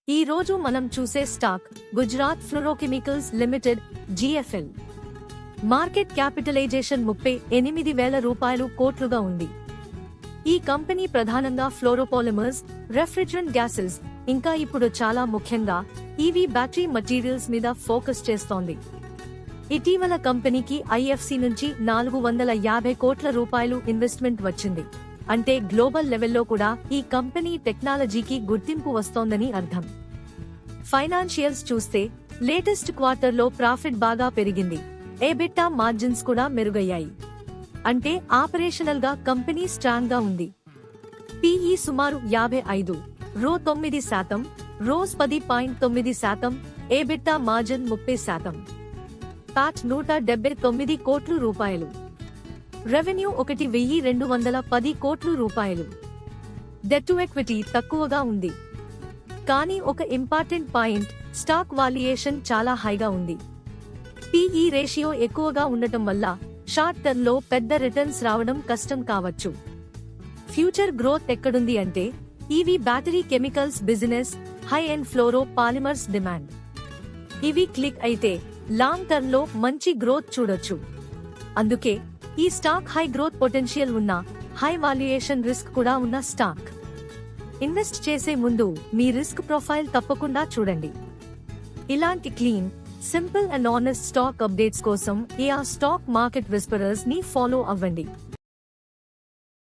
ఈ రోజు మనం చూసే stock Gujarat fluorochemicals limited GFL. Market capitalisation 38,000 కోట్లుగా ఉంది. ఈ కంపెనీ ప్రధానంగా ఫ్లోరోపాలిమర్స్, రెఫ్రిజరెంట్ గ్యాసెస్, ఇంకా ఇప్పుడు చాలా ముఖ్యంగా EV బ్యాటరీ మెటీరియల్స్ మీద ఫోకస్ చేస్తోంది. ఇటీవల కంపెనీకి IFC నుంచి 450 కోట్ల రూపాయలు ఇన్వెస్ట్మెంట్ వచ్చింది. అంటే గ్లోబల్ లెవెల్లో కూడా ఈ కంపెనీ టెక్నాలజీకి గుర్తింపు వస్తోందని అర్థం. ఫైనాన్షియల్స్ చూస్తే లేటెస్ట్ క్వార్టర్లో ప్రాఫిట్ బాగా పెరిగింది. EBITDA మార్జిన్స్ కూడా మెరుగయ్యాయి. అంటే ఆపరేషనల్ గా కంపెనీ స్ట్రాంగ్ గా ఉంది. PE సుమారు 55, ROE 9%, ROS 10.9%, EBITDA margin 30%. PAT 179 కోట్ల రూపాయలు. రెవెన్యూ 1,210 కోట్ల రూపాయలు. డెట్ టు ఈక్విటీ తక్కువగా ఉంది. కానీ ఒక ఇంపార్టెంట్ పాయింట్, స్టాక్ వాల్యుయేషన్ చాలా హైగా ఉంది. PE రేషియో ఎక్కువగా ఉండటం వల్ల షార్ట్ టర్మ్ లో పెద్ద రిటర్న్స్ రావడం కష్టం కావచ్చు. ఫ్యూచర్ గ్రోత్ ఎక్కడుంది అంటే EV battery chemicals business, high end fluoropolymers demand. ఇవి క్లిక్ అయితే లాంగ్ టర్మ్ లో మంచి గ్రోత్ చూడొచ్చు. అందుకే ఈ స్టాక్ హై గ్రోత్ పొటెన్షియల్ ఉన్న, హై వాల్యుయేషన్ రిస్క్ కూడా ఉన్న స్టాక్. ఇన్వెస్ట్ చేసే ముందు మీ రిస్క్ ప్రొఫైల్ తప్పకుండా చూడండి. ఇలాంటి clean, simple and honest stock updates కోసం స్టాక్ మార్కెట్ విస్పరర్స్ ని ఫాలో అవ్వండి.